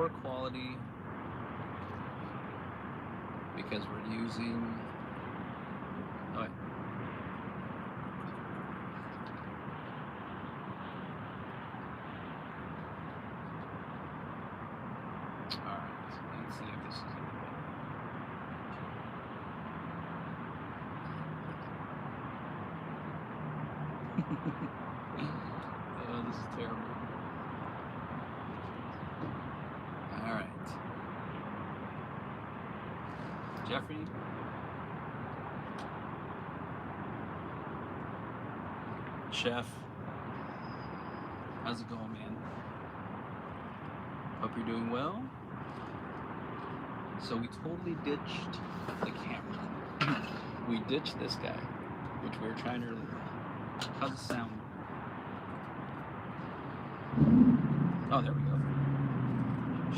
lower quality because we're using. Oh, wait. All right, let's see if this is any better. Oh, this is terrible. All right, Jeffrey. Chef, how's it going, man? Hope you're doing well. So we totally ditched the camera. We ditched this guy, which we were trying earlier. How's it sound? Oh, there we go.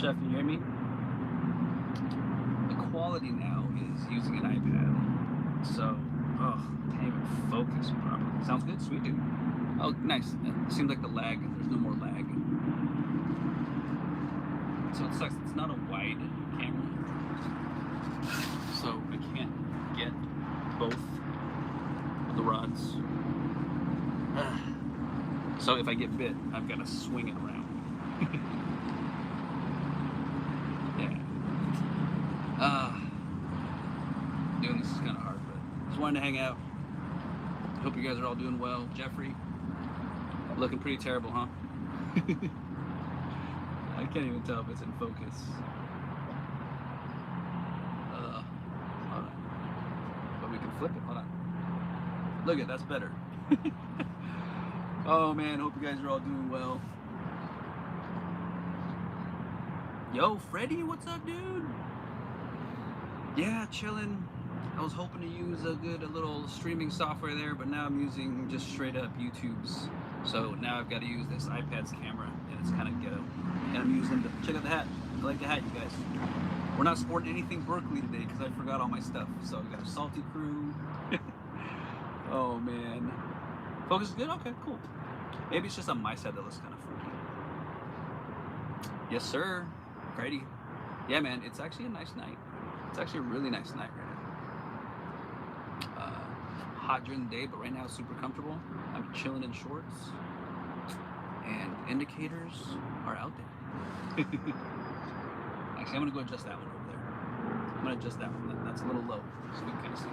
Chef, can you hear me? The quality now is using an iPad. So, oh, can't even focus properly. Sounds good? Sweet, dude. Oh, nice. It seems like the lag, there's no more lag. So it sucks. It's not a wide camera. So I can't get both of the rods. So if I get bit, I've got to swing it around. Yeah. Doing this is kind of hard, but just wanted to hang out. Hope you guys are all doing well. Jeffrey, looking pretty terrible, huh? I can't even tell if it's in focus. Hold on. But we can flip it. Hold on. Look at that's better. Oh man, hope you guys are all doing well. Yo, Freddy, what's up, dude? Yeah, chilling. I was hoping to use a little streaming software there, but now I'm using just straight up YouTube's. So now I've got to use this iPad's camera, and it's kind of ghetto. And I'm using the, check out the hat. I like the hat, you guys. We're not sporting anything Berkeley today because I forgot all my stuff. So we got a Salty Crew. Oh man. Focus is good? Okay, cool. Maybe it's just on my side that looks kind of funky. Yes, sir. Righty. Yeah, man, it's actually a nice night. It's actually a really nice night right now. Hot during the day, but right now it's super comfortable. I'm chilling in shorts, and indicators are out there. Actually, I'm gonna go adjust that one over there. I'm gonna adjust that one. That's a little low, so we can kind of see.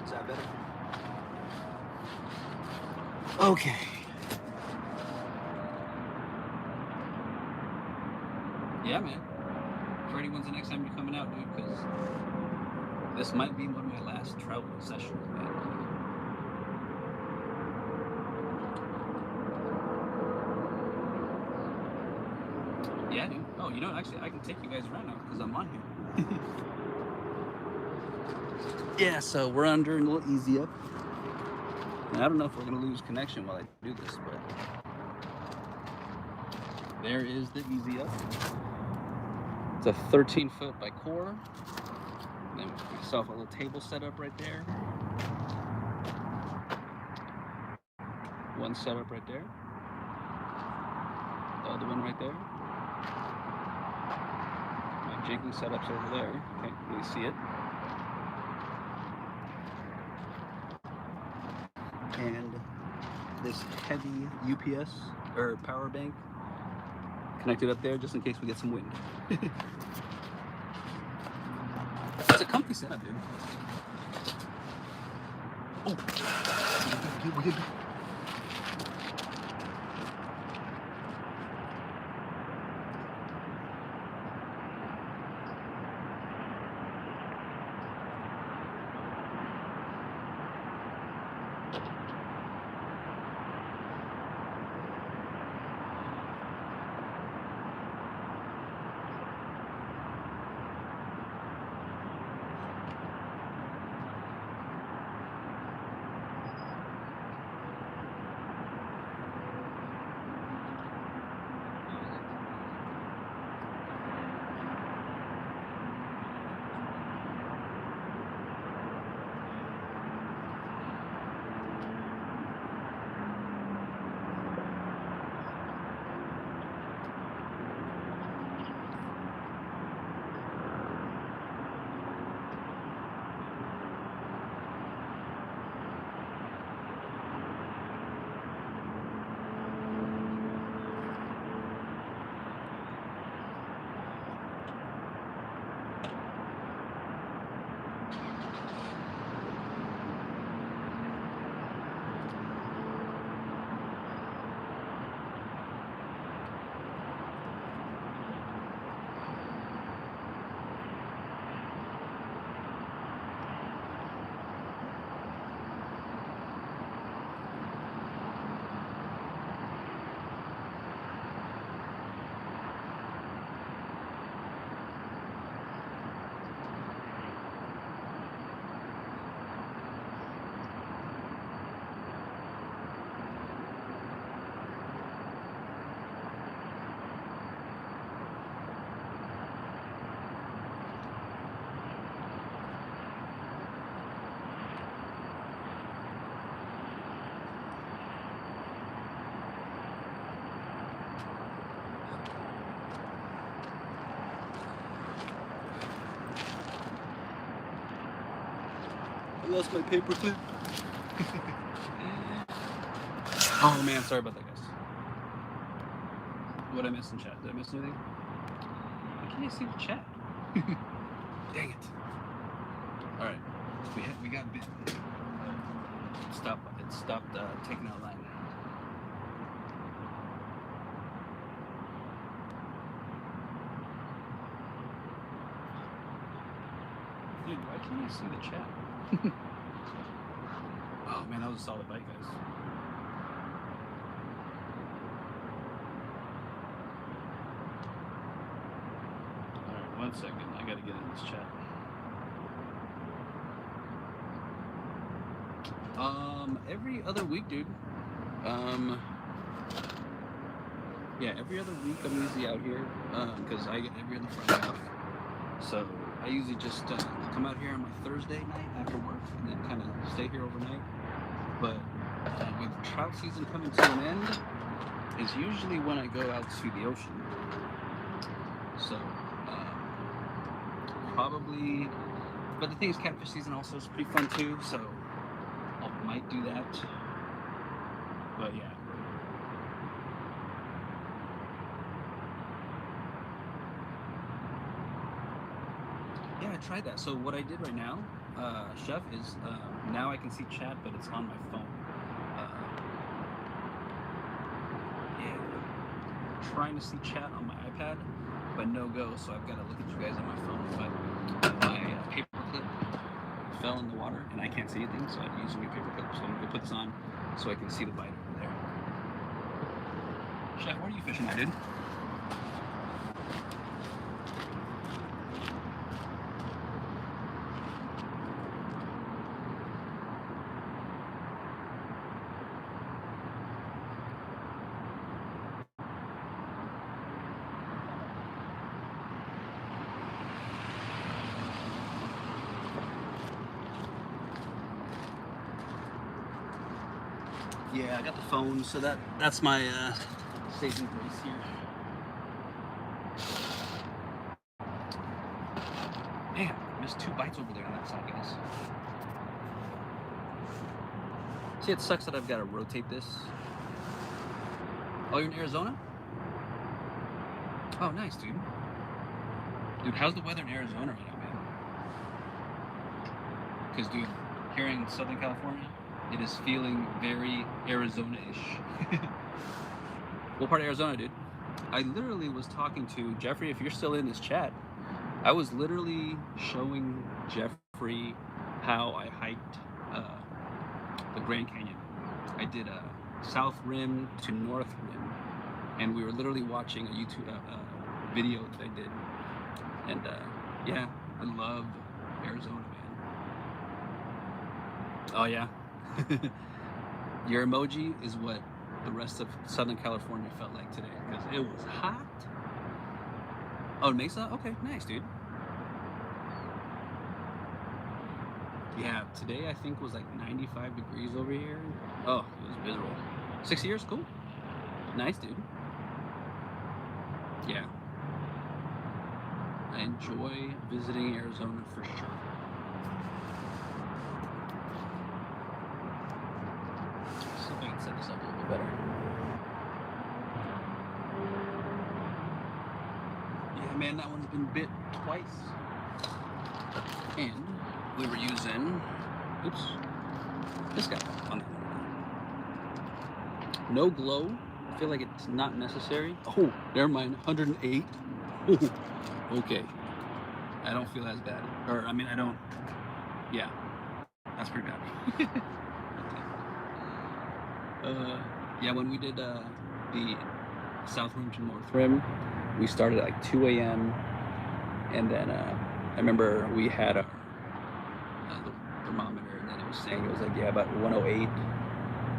Is that better? Okay. Yeah, man. Freddie, when's the next time you're coming out, dude? Because this might be one of my last travel sessions, man. Yeah, dude. Oh, you know what? Actually, I can take you guys around now because I'm on here. Yeah, so we're under a little easy up. And I don't know if we're going to lose connection while I do this, but there is the easy up. It's a 13-foot by core. Then myself a little table set up right there. One setup right there. The other one right there. My jigging setup's over there. Can't really see it. And this heavy UPS or power bank connected up there just in case we get some wind. It's a comfy setup, dude. Oh, we good. I lost my paperclip. Oh man, sorry about that, guys. What did I miss in chat? Did I miss anything? Why can't I see the chat? Dang it. Alright. We got bit. It stopped taking out line. Dude, why can't I see the chat? Oh man, that was a solid bite, guys. Alright, 1 second. I gotta get in this chat. Every other week, dude. Yeah, every other week I'm usually out here, because I get every other Friday off. So I usually just come out here on my Thursday night after work and then kind of stay here overnight. But with trout season coming to an end, is usually when I go out to the ocean. So probably, but the thing is, catfish season also is pretty fun too. So I might do that. But yeah. Yeah, I tried that. So what I did right now, Chef, is now I can see chat, but it's on my phone. Yeah, trying to see chat on my iPad, but no go. So I've got to look at you guys on my phone. But my paperclip fell in the water, and I can't see anything, so I'm using my paperclip. So I'm gonna put this on so I can see the bite over there. Chef, where are you fishing at, dude? Yeah, I got the phone, so that's my saving grace here. Man, missed 2 bites over there on that side, guys. See, it sucks that I've got to rotate this. Oh, you're in Arizona? Oh, nice, dude. Dude, how's the weather in Arizona right now, man? Because, dude, here in Southern California, it is feeling very Arizona-ish. What part of Arizona, dude? I literally was talking to Jeffrey, if you're still in this chat, I was literally showing Jeffrey how I hiked the Grand Canyon. I did a South Rim to North Rim, and we were literally watching a YouTube video that I did. And yeah, I love Arizona, man. Oh yeah. Your emoji is what the rest of Southern California felt like today, because it was hot. Oh, Mesa? Okay, nice, dude. Yeah, today I think was like 95 degrees over here. Oh, it was miserable. 6 years? Cool. Nice, dude. Yeah. I enjoy visiting Arizona for sure. Let's see if I can set this up a little bit better. Yeah, man, that one's been bit twice. And we were using, oops, this guy on that one. No glow. I feel like it's not necessary. Oh, never mind. 108. Oh, okay. I don't feel as bad. Or, I mean, I don't. Yeah, that's pretty bad. Yeah, when we did the South Rim to North Rim, we started at like 2 a.m. And then I remember we had the thermometer, and then it was saying it was like, yeah, about 108.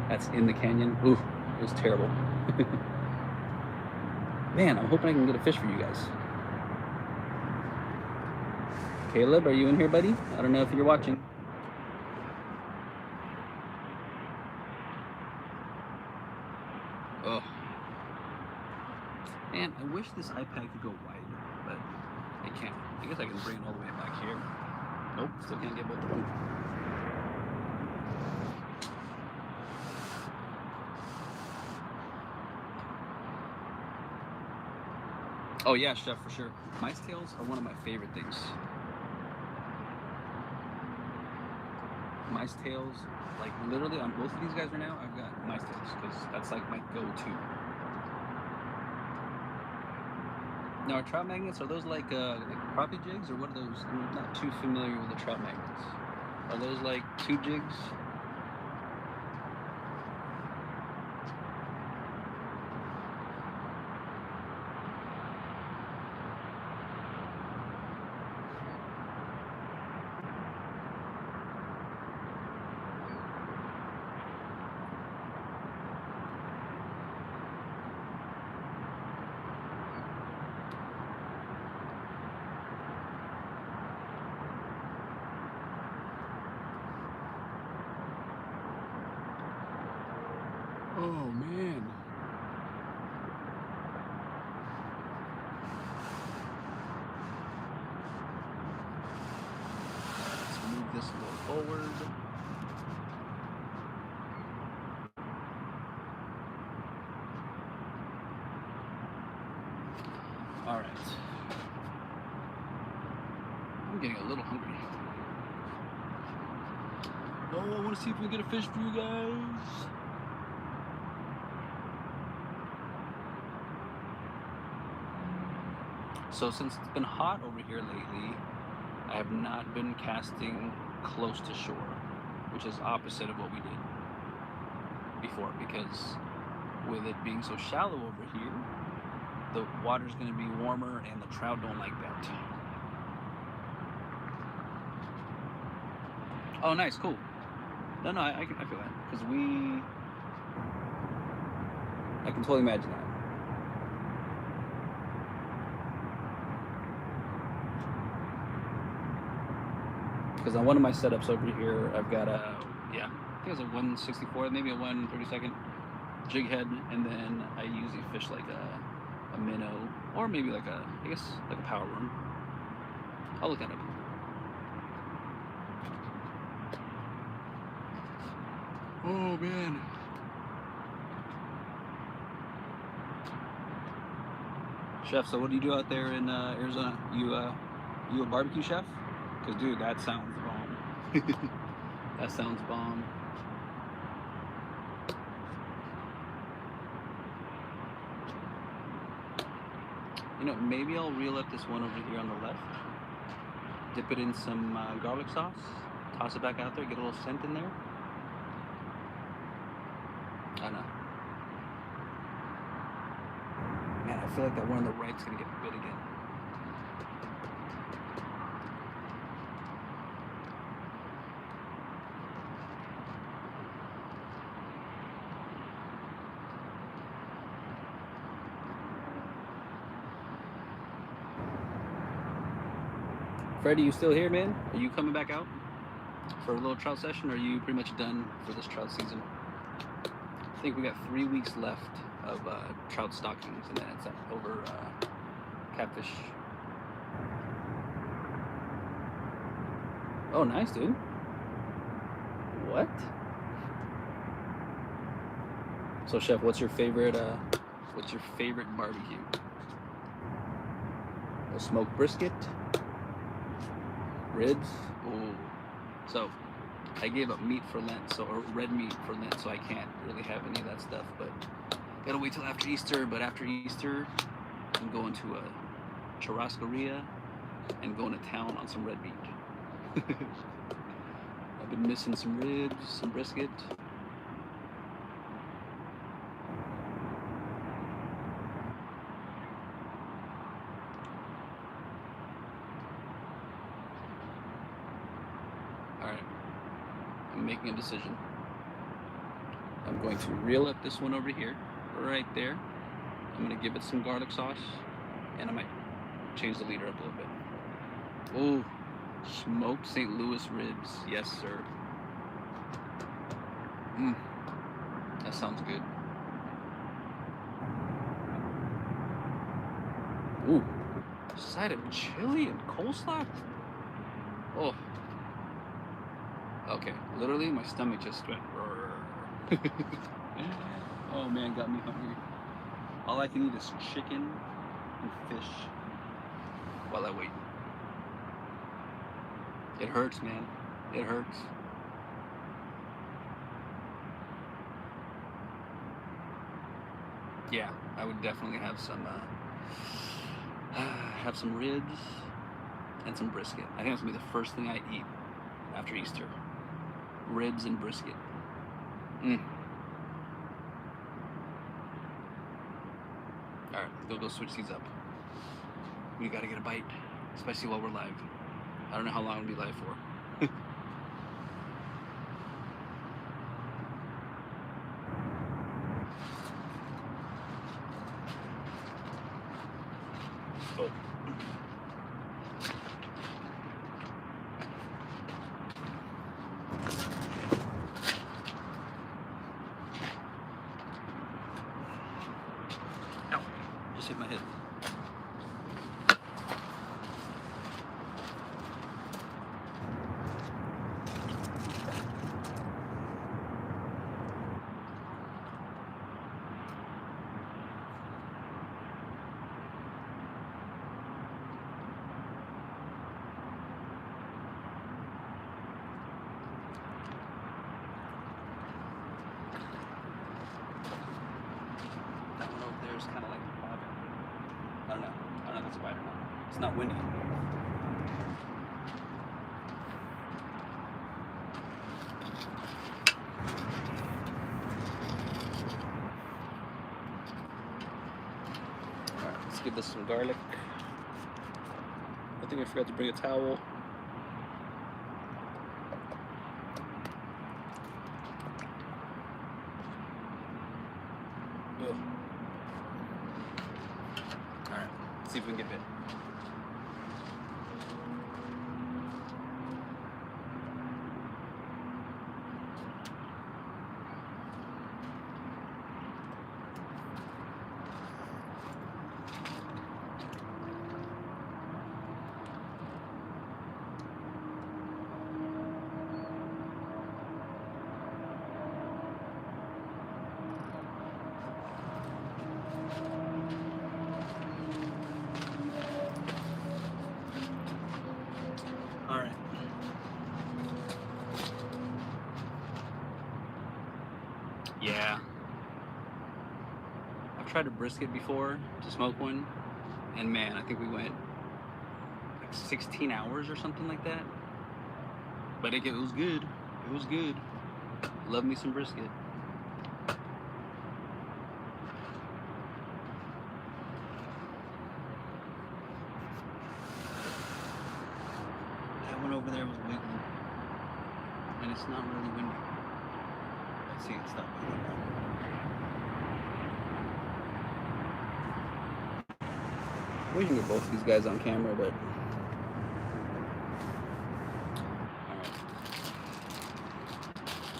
That's in the canyon. Ooh, it was terrible. Man, I'm hoping I can get a fish for you guys. Caleb, are you in here, buddy? I don't know if you're watching. Oh. Man, I wish this iPad could go wide, but it can't. I guess I can bring it all the way back here. Nope, still can't get both of them. Oh yeah, chef, for sure. Mice tails are one of my favorite things. Mice tails, like literally on both of these guys right now, I've got mice tails because that's like my go-to. Now, are trout magnets, are those like crappie jigs or what are those? I'm not too familiar with the trout magnets. Are those like 2 jigs? Oh man. Let's move this a little forward. All right. I'm getting a little hungry. Oh, I want to see if we can get a fish for you guys. So since it's been hot over here lately, I have not been casting close to shore, which is opposite of what we did before, because with it being so shallow over here, the water's going to be warmer and the trout don't like that. Oh, nice, cool. No, I feel that, because I can totally imagine that. Because on one of my setups over here, I've got a, yeah, I think it's a 164, maybe a 132nd jig head, and then I usually fish like a minnow, or maybe like a, I guess, like a power worm. I'll look that up. Oh man. Chef, so what do you do out there in Arizona? You a barbecue chef? Because dude, that sounds bomb. That sounds bomb. You know, maybe I'll reel up this one over here on the left, dip it in some garlic sauce, toss it back out there, get a little scent in there. I know. Man, I feel like that one on the right's gonna get bit again. Freddie, you still here, man? Are you coming back out for a little trout session, or are you pretty much done for this trout season? I think we got 3 weeks left of trout stockings, and then it's over catfish. Oh, nice, dude. What? So, chef, what's your favorite barbecue? A smoked brisket, ribs. Ooh. So, I gave up meat for Lent, or red meat for Lent, so I can't really have any of that stuff. But gotta wait till after Easter. But after Easter, I'm going to a churrascaria and going to town on some red meat. I've been missing some ribs, some brisket. Alright, I'm making a decision. I'm going to reel up this one over here, right there. I'm going to give it some garlic sauce, and I might change the leader up a little bit. Ooh, smoked St. Louis ribs. Yes, sir. Mmm, that sounds good. Ooh, side of chili and coleslaw. Oh, okay. Literally, my stomach just went. Oh man, got me hungry. All I can eat is chicken and fish while I wait. It hurts, man. It hurts. Yeah, I would definitely have some ribs and some brisket. I think that's gonna be the first thing I eat after Easter. Ribs and brisket. Mm. All right, go switch these up. We gotta get a bite, especially while we're live. I don't know how long we'll be live for. Oh. Ow. Just hit my head. That one over there is kind of like bobbing. I don't know if it's a bite or not. It's not windy. Alright, let's give this some garlic. I think I forgot to bring a towel. Ugh. Alright, let's see if we can get bit. Alright. Yeah. I've tried a brisket before to smoke one, and man, I think we went like 16 hours or something like that. But it was good. It was good. Love me some brisket. That one over there was wiggling. And it's not really windy. Let's see, it's not wiggling now. We can get both of these guys on camera, but alright.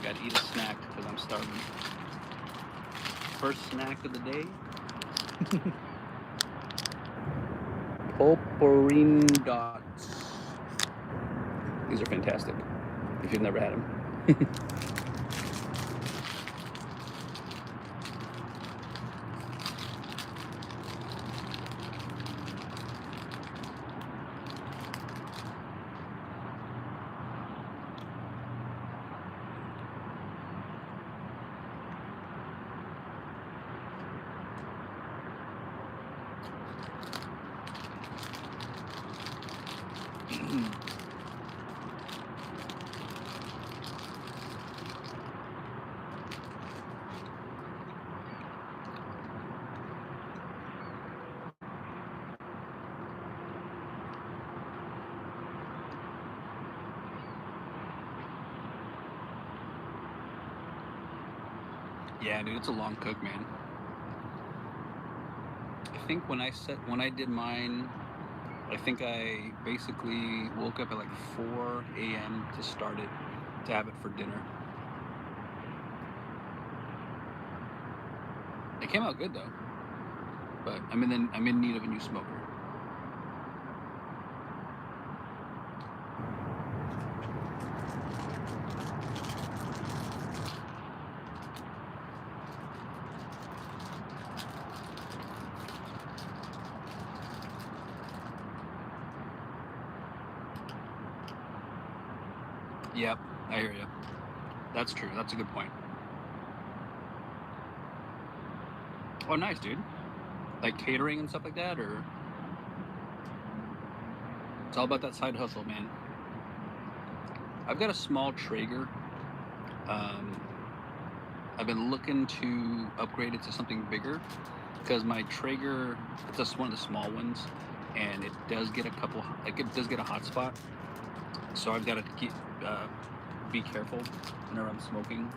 Gotta eat a snack because I'm starving. First snack of the day. Pulporine dots. These are fantastic if you've never had them. Yeah, dude, it's a long cook, man. I think when I did mine, I think I basically woke up at like 4 a.m. to start it, to have it for dinner. It came out good though, but I'm in need of a new smoker. Yep, I hear you. That's true. That's a good point. Oh, nice, dude. Like catering and stuff like that, or it's all about that side hustle, man. I've got a small Traeger. Um, I've been looking to upgrade it to something bigger because my Traeger, it's just one of the small ones, and it does get a couple, like it does get a hot spot. So I've got to be careful whenever I'm smoking.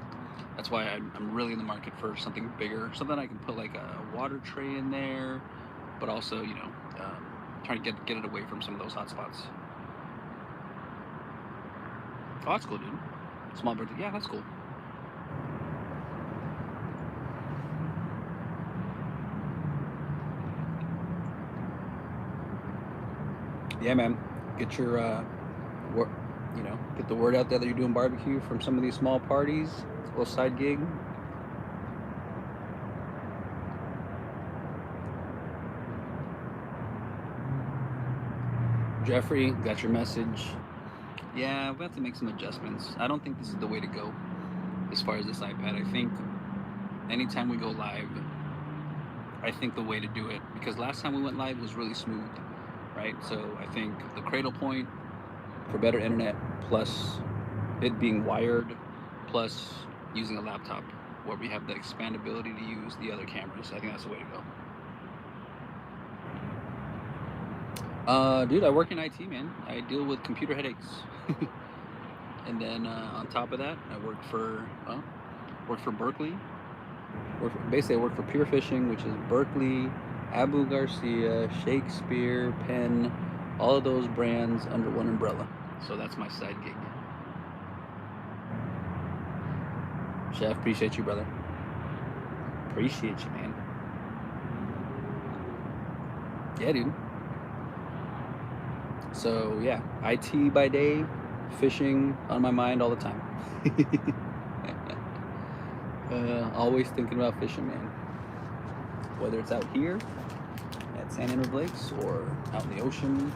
That's why I'm really in the market for something bigger, something I can put like a water tray in there, but also trying to get it away from some of those hot spots. Oh, that's cool, dude. Small birthday, yeah, that's cool. Yeah, man. Get your get the word out there that you're doing barbecue from some of these small parties, a little side gig. Jeffrey, got your message. Yeah, we have to make some adjustments. I don't think this is the way to go as far as this iPad. I think anytime we go live, I think the way to do it, because last time we went live was really smooth, right? So I think the cradle point for better internet, plus it being wired, plus using a laptop where we have the expandability to use the other cameras. I think that's the way to go. Dude, I work in IT, man. I deal with computer headaches. And then on top of that, I work for Berkeley. Basically, I work for Pure Fishing, which is Berkeley, Abu Garcia, Shakespeare, Penn, all of those brands under one umbrella. So that's my side gig. Chef, appreciate you, brother. Appreciate you, man. Yeah, dude. So yeah, IT by day, fishing on my mind all the time. Always thinking about fishing, man. Whether it's out here at San Andreas Lakes or out in the ocean.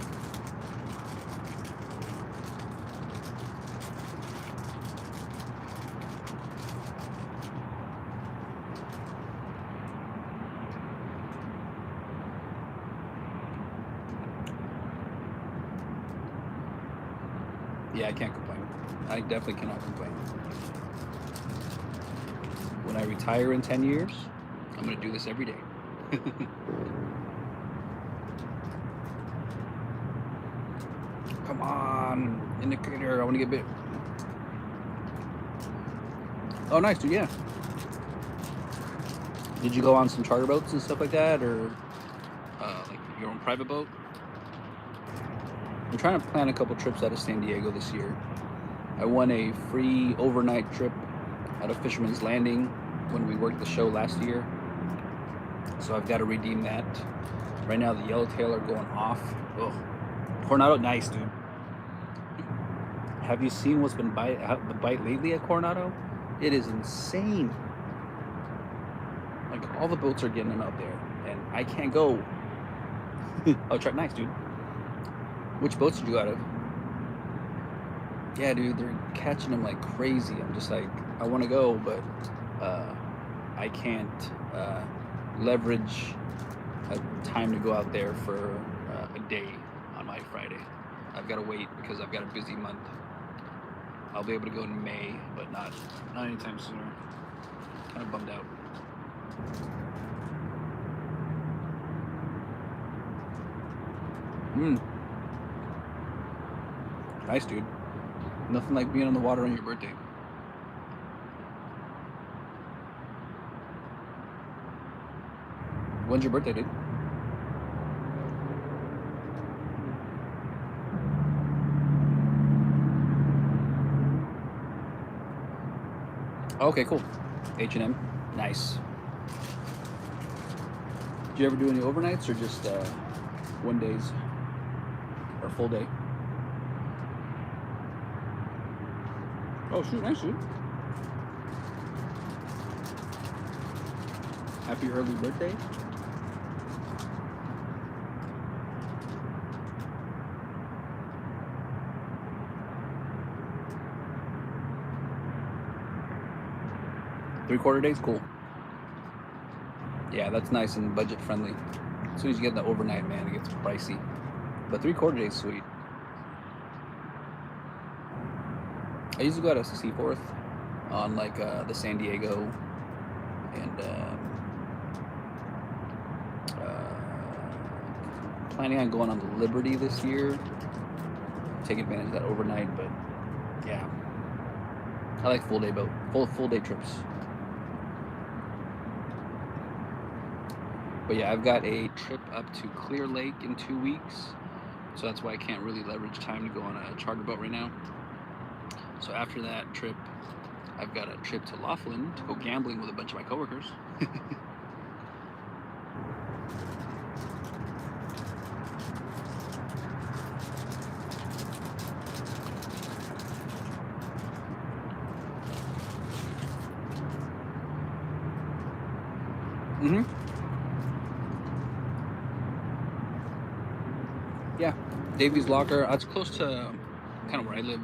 Yeah, I can't complain. I definitely cannot complain. When I retire in 10 years, I'm going to do this every day. Come on, indicator, I want to get bit. Oh, nice, dude, yeah. Did you go on some charter boats and stuff like that, or like your own private boat? I'm trying to plan a couple trips out of San Diego this year. I won a free overnight trip out of Fisherman's Landing when we worked the show last year. So I've got to redeem that. Right now the yellowtail are going off. Oh, Coronado, nice, dude. Have you seen what's been the bite lately at Coronado? It is insane. Like all the boats are getting them out there, and I can't go. Oh, nice, dude. Which boats did you go out of? Yeah, dude, they're catching them like crazy. I'm just like, I want to go, but I can't leverage a time to go out there for a day on my Friday. I've got to wait because I've got a busy month. I'll be able to go in May, but not anytime sooner. Kind of bummed out. Nice, dude. Nothing like being on the water on your birthday. When's your birthday, dude? Okay, cool. H&M. Nice. Do you ever do any overnights or just one days or full day? Oh shoot, nice, dude. Happy early birthday. 3/4 days, cool. Yeah, that's nice and budget friendly. As soon as you get the overnight, man, it gets pricey. But 3/4 days, sweet. I usually go out to Seaforth on like the San Diego and planning on going on the Liberty this year. Take advantage of that overnight, but yeah, I like full day boat, full day trips. But yeah, I've got a trip up to Clear Lake in 2 weeks, so that's why I can't really leverage time to go on a charter boat right now. So after that trip, I've got a trip to Laughlin to go gambling with a bunch of my coworkers. Mm-hmm. Yeah, Davies Locker. It's close to kind of where I live.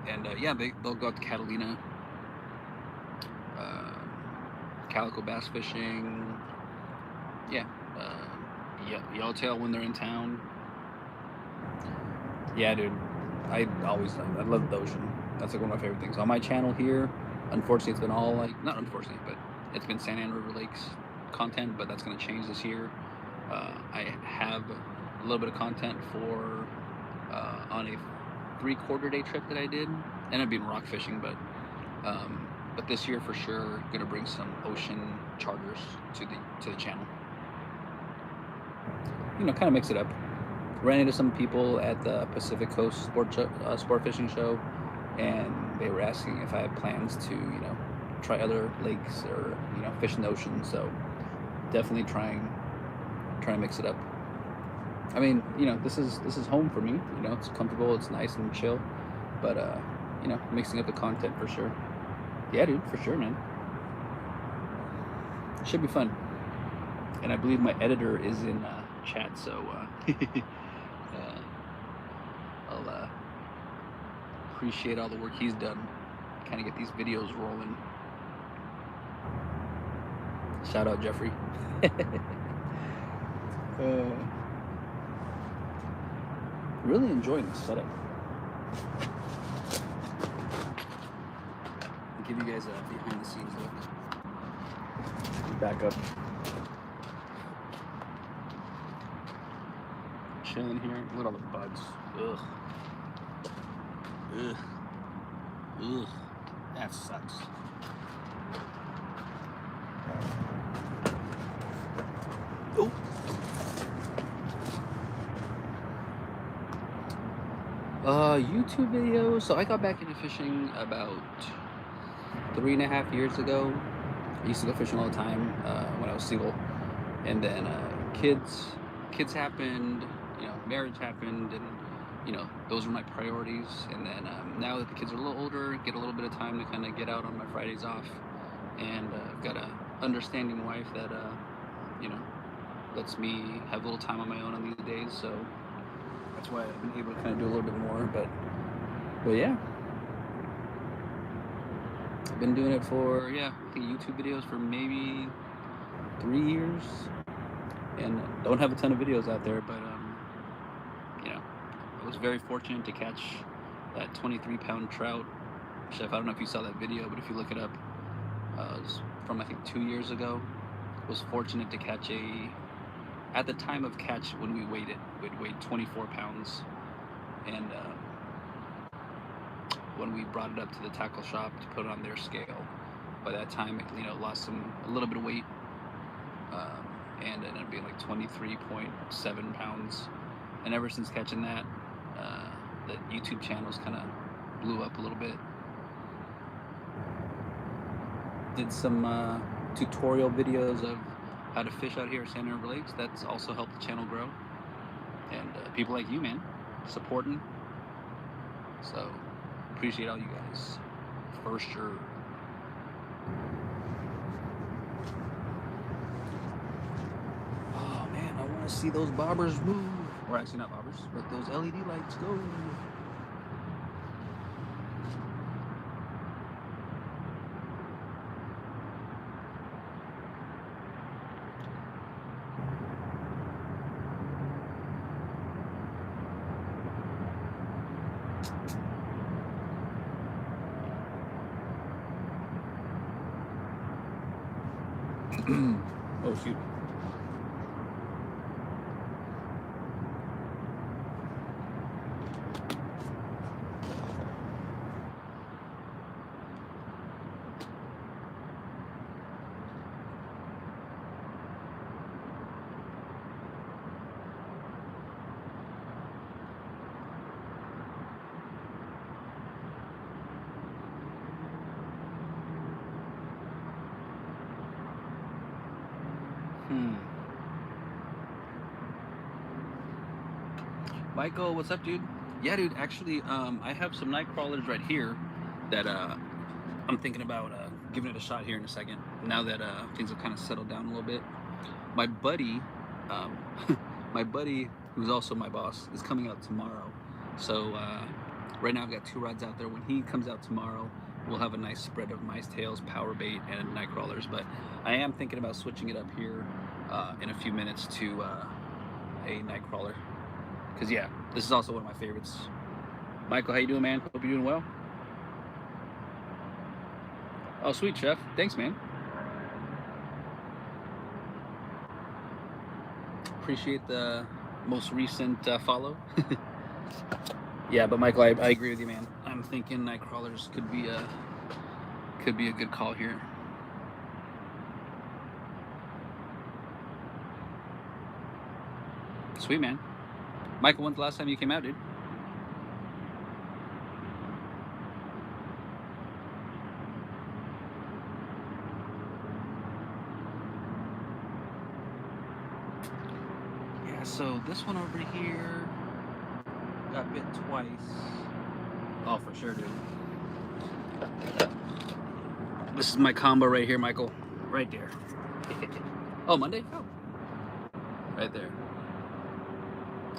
And yeah, they'll go out to Catalina, calico bass fishing. Yeah, yellowtail when they're in town. Yeah, dude. I love the ocean. That's like one of my favorite things. On my channel here, unfortunately, it's been all like, not unfortunately, but it's been Santa Ana River Lakes content, but that's going to change this year. I have a little bit of content for on a 3/4 day trip that I did. Ended up being rock fishing, but this year for sure gonna bring some ocean charters to the channel. You know, kind of mix it up. Ran into some people at the Pacific Coast sport fishing show, and they were asking if I had plans to, you know, try other lakes or, you know, fish in the ocean. So definitely trying to mix it up. I mean, you know, this is home for me. You know, it's comfortable, it's nice and chill, but you know, mixing up the content for sure. Yeah, dude, for sure, man. Should be fun. And I believe my editor is in chat, so I'll appreciate all the work he's done. Kind of get these videos rolling. Shout out Jeffrey. Really enjoying this setup. I'll give you guys a behind the scenes look. Back up. Chilling here. Look at all the bugs. Ugh. Ugh. Ugh. That sucks. Oh. YouTube videos. So I got back into fishing about 3.5 years ago. I used to go fishing all the time when I was single, and then kids happened. You know, marriage happened, and you know, those were my priorities. And then now that the kids are a little older, get a little bit of time to kind of get out on my Fridays off, and I've got a understanding wife that you know, lets me have a little time on my own on these days. So that's why I've been able to kind of do a little bit more. But yeah, I've been doing it for, yeah, I think YouTube videos for maybe 3 years, and don't have a ton of videos out there, but you know, I was very fortunate to catch that 23-pound trout. Chef, I don't know if you saw that video, but if you look it up, it was from I think 2 years ago. Was fortunate to catch at the time of catch when we weighed it, we'd weighed 24 pounds, and when we brought it up to the tackle shop to put it on their scale, by that time it, you know, lost a little bit of weight, and ended up being like 23.7 pounds. And ever since catching that, the YouTube channels kind of blew up a little bit. Did some tutorial videos of how to fish out here at Santa Ana River Lakes. That's also helped the channel grow. And people like you, man, supporting. So appreciate all you guys, for sure. Oh man, I want to see those bobbers move. Or actually not bobbers, but those LED lights go. Oh shoot. Michael, what's up, dude? Yeah, dude. Actually, I have some night crawlers right here that I'm thinking about giving it a shot here in a second. Now that things have kind of settled down a little bit, my buddy, um, my buddy, who's also my boss, is coming out tomorrow. So right now I've got 2 rods out there. When he comes out tomorrow, we'll have a nice spread of mice tails, power bait, and night crawlers. But I am thinking about switching it up here in a few minutes to a night crawler. Cause yeah, this is also one of my favorites. Michael, how you doing, man? Hope you're doing well. Oh, sweet, chef. Thanks, man. Appreciate the most recent follow. Yeah, but Michael, I agree with you, man. I'm thinking night crawlers could be a good call here. Sweet, man. Michael, when's the last time you came out, dude? Yeah, so this one over here got bit twice. Oh, for sure, dude. This is my combo right here, Michael. Right there. Oh, Monday? Oh. Right there.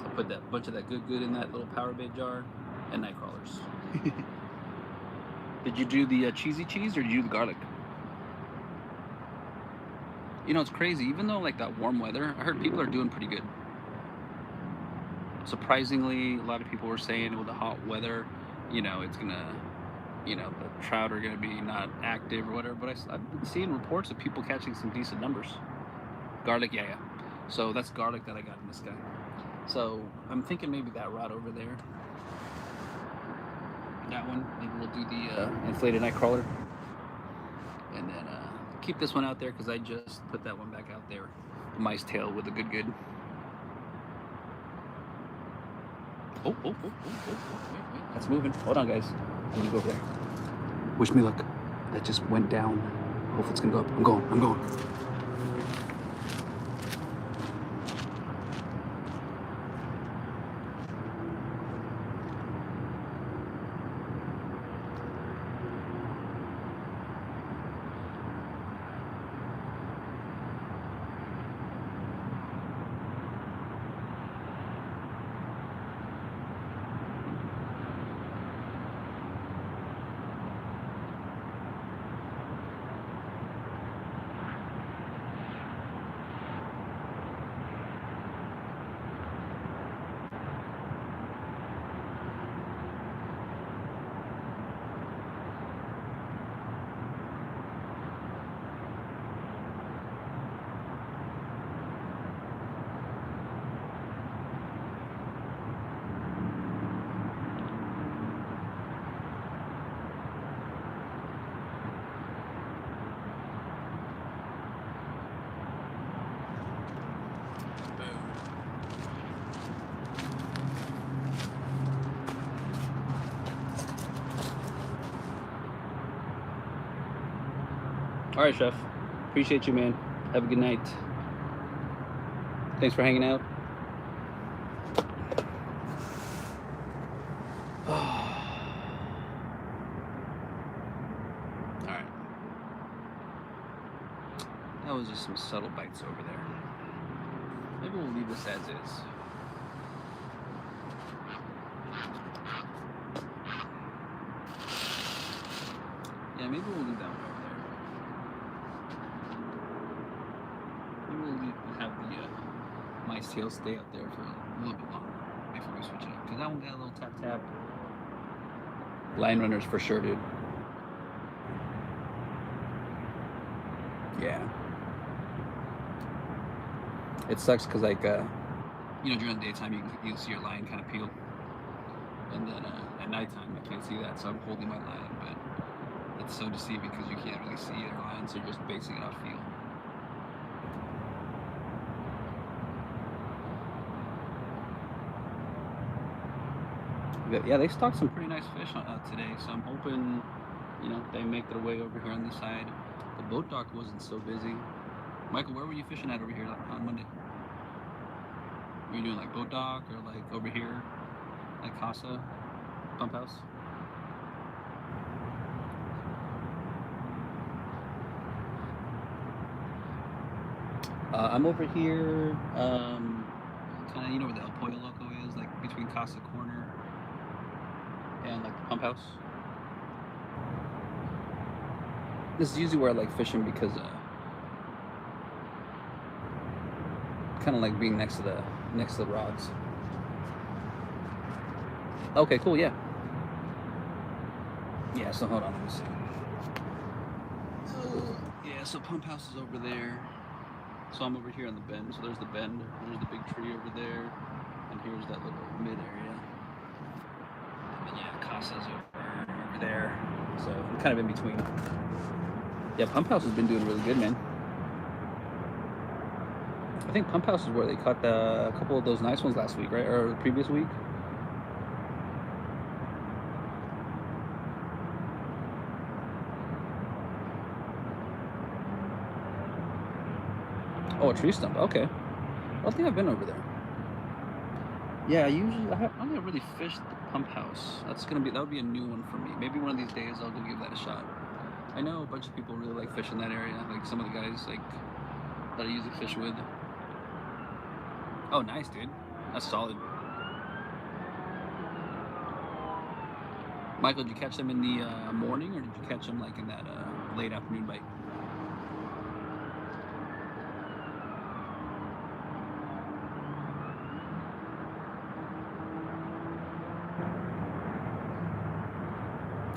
I put that bunch of that good in that little power bait jar and night crawlers. Did you do the cheesy cheese or did you do the garlic? You know, it's crazy. Even though like that warm weather, I heard people are doing pretty good. Surprisingly, a lot of people were saying with the hot weather, you know, it's gonna, you know, the trout are gonna be not active or whatever. But I've been seeing reports of people catching some decent numbers. Garlic, yeah. So that's garlic that I got in this guy. So I'm thinking maybe that rod over there. That one. Maybe we'll do the inflated night crawler. And then keep this one out there because I just put that one back out there. The mice tail with a good. Oh, wait. That's moving. Hold on, guys. I'm gonna go over there. Wish me luck. That just went down. Hopefully it's gonna go up. I'm going. All right, chef. Appreciate you, man. Have a good night. Thanks for hanging out. All right. That was just some subtle bites over there. Maybe we'll leave this as is. Yeah, maybe we'll leave that one over there. Maybe we'll have the mice tail stay up there for a little bit longer before we switch it up. Because that one got a little tap. Line runners for sure, dude. Yeah. It sucks because like during the daytime you see your line kind of peel, and then at nighttime I can't see that, so I'm holding my line, but it's so deceiving because you can't really see their line, so you're just basing it off feel. But yeah, they stocked some pretty nice fish today, so I'm hoping they make their way over here on this side. The boat dock wasn't so busy. Michael, where were you fishing at over here on Monday? Were you doing like boat dock or like over here, like Casa, pump house? I'm over here, kind of where the El Pollo Loco is, like between Casa Corner and like the pump house. This is usually where I like fishing because kind of like being next to the rods. Okay, cool, yeah. Yeah, so hold on, let me see. Yeah, so pump house is over there. So I'm over here on the bend. So there's the bend, there's the big tree over there, and here's that little mid area. And then yeah, Casa's over there. So I'm kind of in between. Yeah, pump house has been doing really good, man. I think pump house is where they caught a couple of those nice ones last week, right? Or the previous week. Oh, a tree stump. Okay. I don't think I've been over there. Yeah, I only really fished the pump house. That would be a new one for me. Maybe one of these days I'll go give that a shot. I know a bunch of people really like fishing that area. Like some of the guys that I usually fish with. Oh, nice, dude. That's solid. Michael, did you catch them in the morning, or did you catch them like in that late afternoon bite?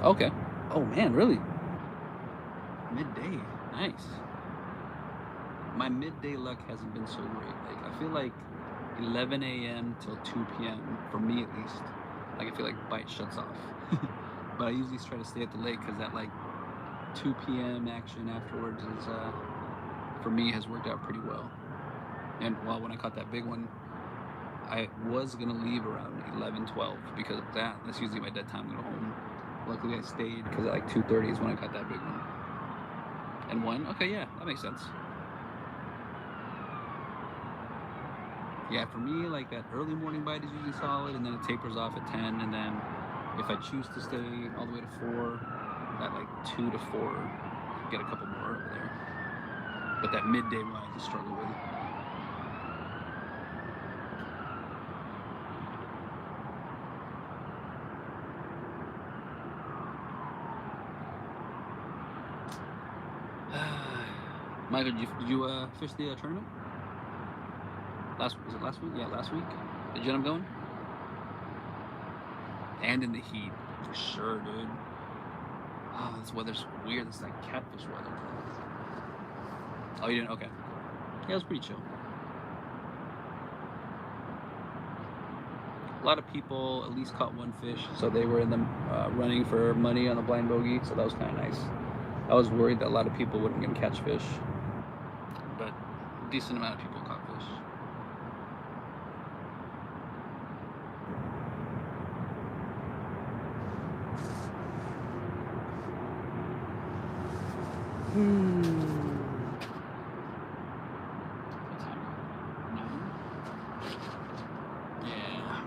Okay. Oh man, really? Midday. Nice. My midday luck hasn't been so great. Like I feel like 11 a.m. till 2 p.m. for me at least. Like I feel like bite shuts off. But I usually try to stay at the lake because that like 2 p.m. action afterwards is for me has worked out pretty well. And well, when I caught that big one, I was gonna leave around 11, 12 because of that. That's usually my dead time to go home. Luckily I stayed because at like 2:30 is when I caught that big one. And one? Okay, yeah, that makes sense. Yeah, for me, like that early morning bite is usually solid, and then it tapers off at 10, and then if I choose to stay all the way to 4, that like 2 to 4, get a couple more over there. But that midday one I just struggle with. Michael, did you fish the tournament? Was it last week? Yeah, last week. Did you end up going? And in the heat, for sure, dude. Oh, this weather's weird. It's like catfish weather. Oh, you didn't? Okay. Yeah, it was pretty chill. A lot of people at least caught one fish, so they were in the running for money on the blind bogey, so that was kind of nice. I was worried that a lot of people wouldn't get to catch fish, but a decent amount of people caught fish. What time? 9? Yeah.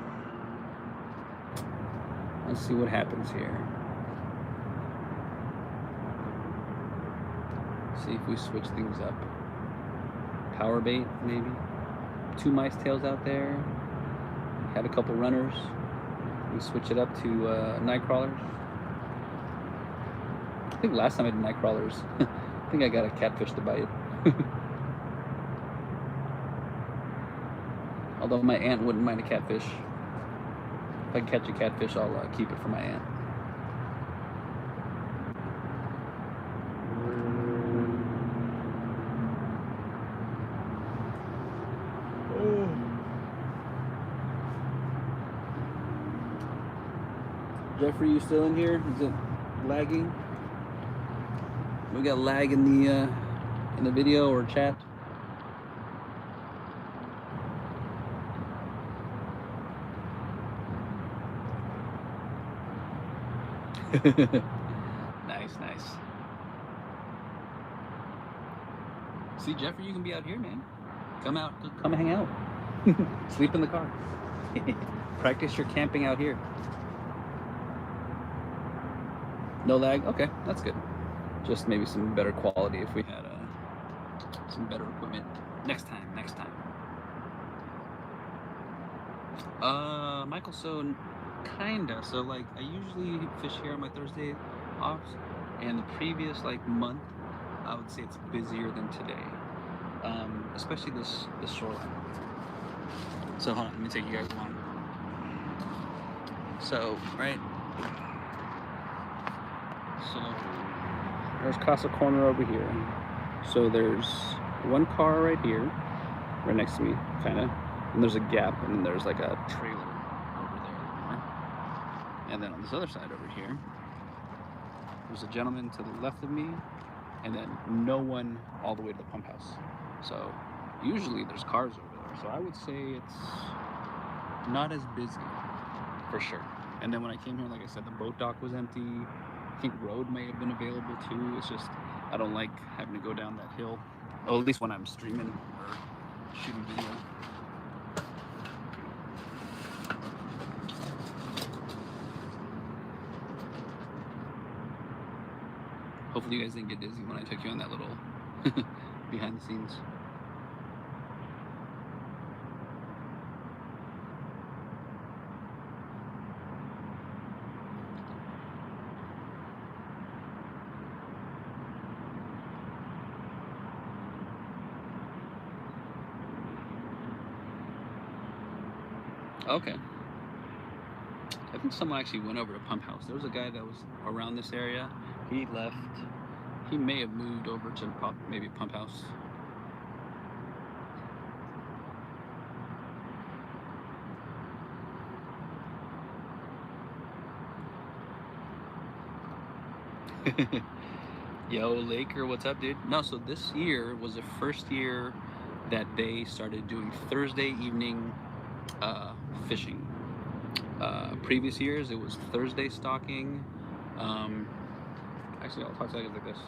Let's see what happens here. See if we switch things up. Power bait, maybe. 2 mice tails out there. Had a couple runners. We switch it up to night crawlers. I think last time I did night crawlers, I think I got a catfish to bite. Although my aunt wouldn't mind a catfish. If I catch a catfish, I'll keep it for my aunt. Jeffrey, you still in here? Is it lagging? We got lag in the video or chat. Nice, nice. See, Jeffrey, you can be out here, man. Come out, come hang out. Sleep in the car. Practice your camping out here. No lag? Okay, that's good. Just maybe some better quality if we had some better equipment. Next time, next time. Michael, so kinda. So like I usually fish here on my Thursday offs, and the previous like month, I would say it's busier than today. Especially this shoreline. So hold on, let me take you guys along. So right. So there's Casa Corner over here. So there's one car right here, right next to me, kinda. And there's a gap, and then there's like a trailer over there. And then on this other side over here, there's a gentleman to the left of me, and then no one all the way to the pump house. So usually there's cars over there. So I would say it's not as busy, for sure. And then when I came here, like I said, the boat dock was empty. I think road may have been available too. It's just I don't like having to go down that hill. Oh, at least when I'm streaming or shooting video. Hopefully you guys didn't get dizzy when I took you on that little behind the scenes. Okay. I think someone actually went over to Pump House. There was a guy that was around this area. He left. He may have moved over to maybe Pump House. Yo, Laker, what's up, dude? No, so this year was the first year that they started doing Thursday evening fishing. Previous years, it was Thursday stocking. Actually, I'll talk to you guys like this.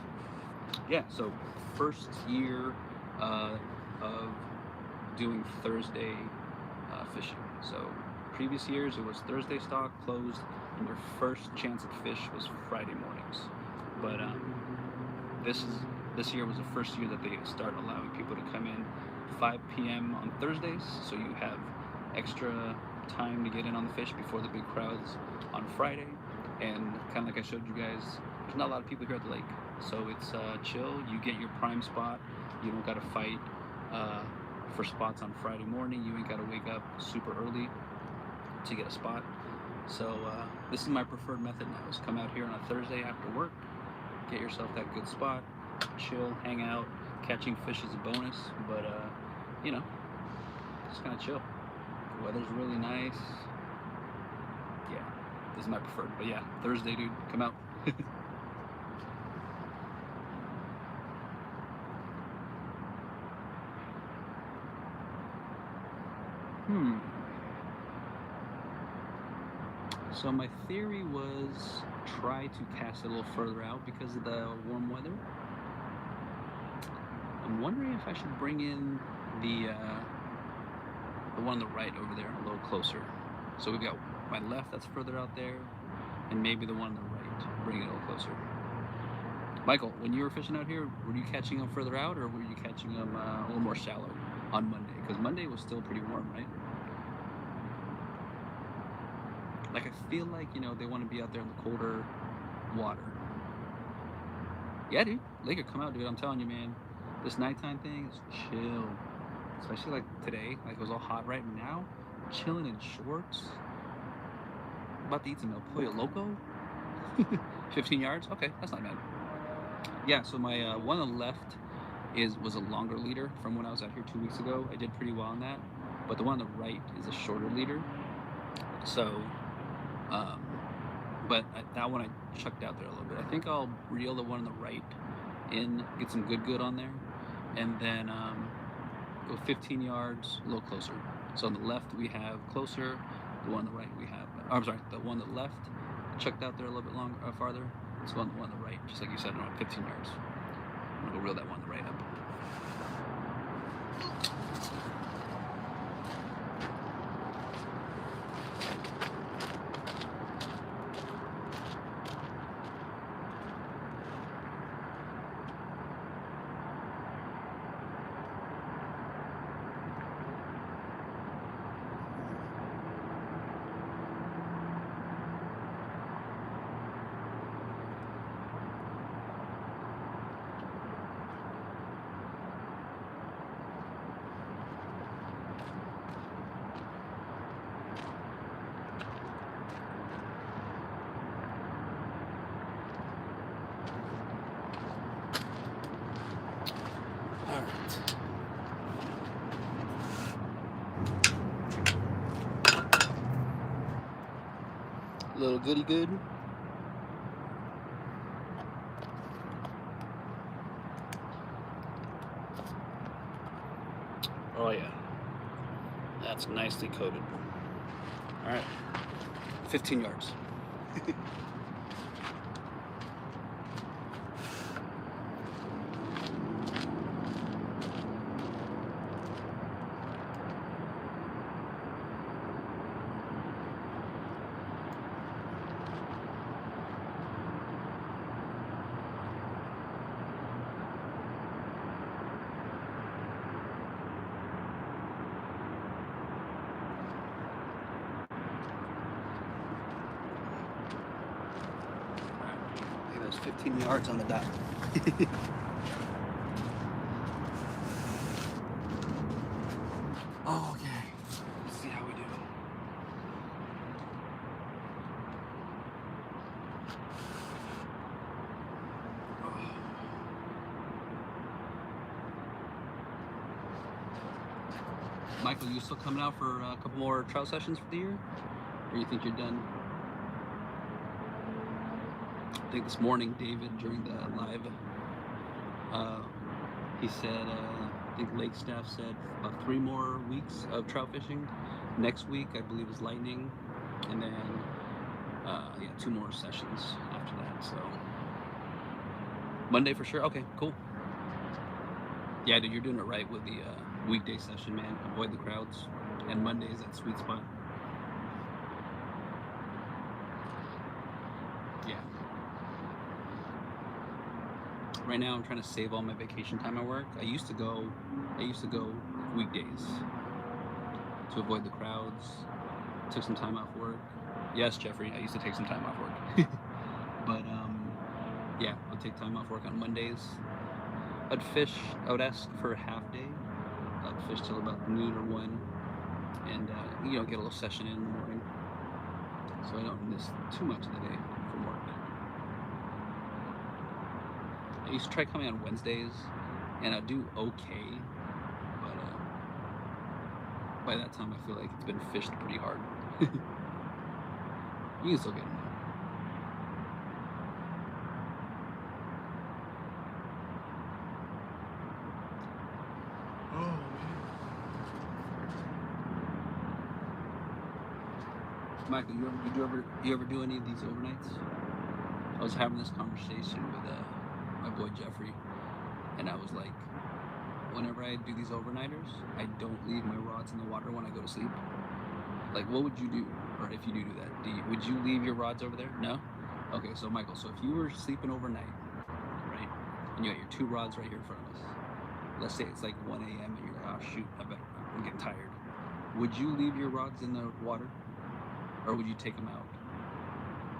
Yeah, so first year of doing Thursday fishing. So previous years, it was Thursday stock closed, and your first chance at fish was Friday mornings. But this year was the first year that they start allowing people to come in 5 p.m. on Thursdays, so you have extra time to get in on the fish before the big crowds on Friday. And kind of like I showed you guys, there's not a lot of people here at the lake, so it's chill. You get your prime spot. You don't gotta fight for spots on Friday morning. You ain't gotta wake up super early to get a spot. So this is my preferred method now, is come out here on a Thursday after work, get yourself that good spot, chill, hang out. Catching fish is a bonus, but you know, just kind of chill. The weather's really nice. Yeah, this is my preferred. But yeah, Thursday, dude, come out. So my theory was try to cast it a little further out because of the warm weather. I'm wondering if I should bring in the one on the right over there a little closer. So we've got my left that's further out there, and maybe the one on the right, bring it a little closer. Michael, when you were fishing out here, were you catching them further out, or were you catching them a little more shallow on Monday? Because Monday was still pretty warm, right? Like, I feel like, you know, they want to be out there in the colder water. Yeah, dude. Laker, come out, dude. I'm telling you, man. This nighttime thing is chill. Especially, like, today. Like, it was all hot right now. Chilling in shorts. About to eat some El Pollo Loco. 15 yards? Okay, that's not bad. Yeah, so my one on the left was a longer leader from when I was out here 2 weeks ago. I did pretty well on that. But the one on the right is a shorter leader. So, But that one I chucked out there a little bit. I think I'll reel the one on the right in, get some good on there, and then go 15 yards, a little closer. So on the left we have closer, the one on the right we have. I'm sorry, the one on the left chucked out there a little bit longer, farther. So on the one on the right, just like you said, around 15 yards. I'm gonna go reel that one on the right up. All right. Little goody good. Oh yeah, that's nicely coated. All right, 15 yards. I think there's 15 yards on the dot. Okay, let's see how we do. Michael, you still coming out for a couple more trout sessions for the year? Or you think you're done? I think this morning, David, during the live, he said, I think Lake staff said about 3 more weeks of trout fishing. Next week, I believe, is lightning. And then, yeah, 2 more sessions after that. So, Monday for sure. Okay, cool. Yeah, dude, you're doing it right with the weekday session, man. Avoid the crowds. And Monday is that sweet spot. Yeah. Right now I'm trying to save all my vacation time at work. I used to go weekdays to avoid the crowds. Took some time off work. Yes, Jeffrey, I used to take some time off work. But yeah, I'll take time off work on Mondays. I'd fish, I would ask for a half day. I'd fish till about noon or 1, and you know, get a little session in the morning, so I don't miss too much of the day from work. I used to try coming on Wednesdays, and I'd do okay, but by that time I feel like it's been fished pretty hard. You can still get them though. Michael, you ever do any of these overnights? I was having this conversation with my boy Jeffrey, and I was like, whenever I do these overnighters, I don't leave my rods in the water when I go to sleep. Like, what would you do? Or if you do that, would you leave your rods over there? No? Okay, so Michael, so if you were sleeping overnight, right, and you got your 2 rods right here in front of us, let's say it's like 1 a.m. and you're like, oh shoot, I'm getting tired. Would you leave your rods in the water? Or would you take them out?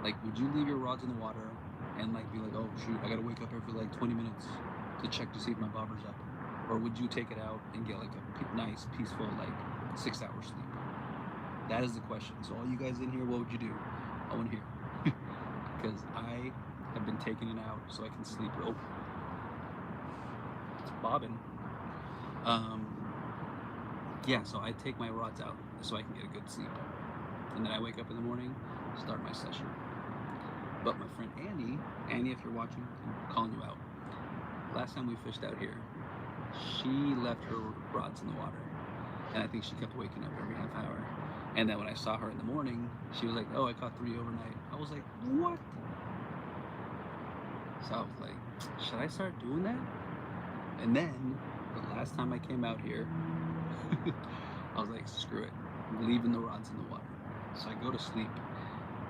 Like, would you leave your rods in the water and like be like, oh shoot, I gotta wake up every like 20 minutes to check to see if my bobber's up? Or would you take it out and get like a nice, peaceful, like 6-hour sleep? That is the question. So all you guys in here, what would you do? I want to hear. Because I have been taking it out so I can sleep. Oh, it's bobbing. Yeah, so I take my rods out so I can get a good sleep. And then I wake up in the morning, start my session. But my friend Annie, if you're watching, I'm calling you out. Last time we fished out here, she left her rods in the water, and I think she kept waking up every half hour. And then when I saw her in the morning, she was like, "Oh, I caught 3 overnight." I was like, "What?" So I was like, "Should I start doing that?" And then the last time I came out here, I was like, "Screw it, I'm leaving the rods in the water." So I go to sleep,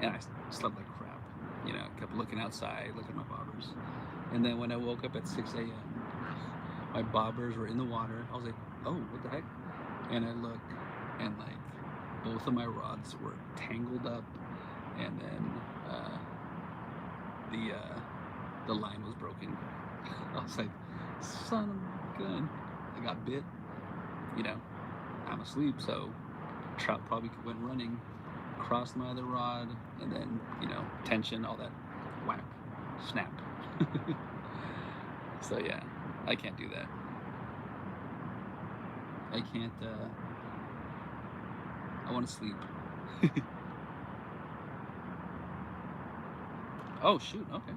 and I slept like crap. You know, kept looking outside, looking at my bobbers. And then when I woke up at 6 a.m., my bobbers were in the water. I was like, "Oh, what the heck?" And I look, and like both of my rods were tangled up, and then uh, the line was broken. I was like, "Son of a gun!" I got bit. You know, I'm asleep, so trout probably went running, crossed my other rod, and then tension, all that, whack, snap. So yeah, I can't do that. I can't. I want to sleep. Oh shoot. Okay.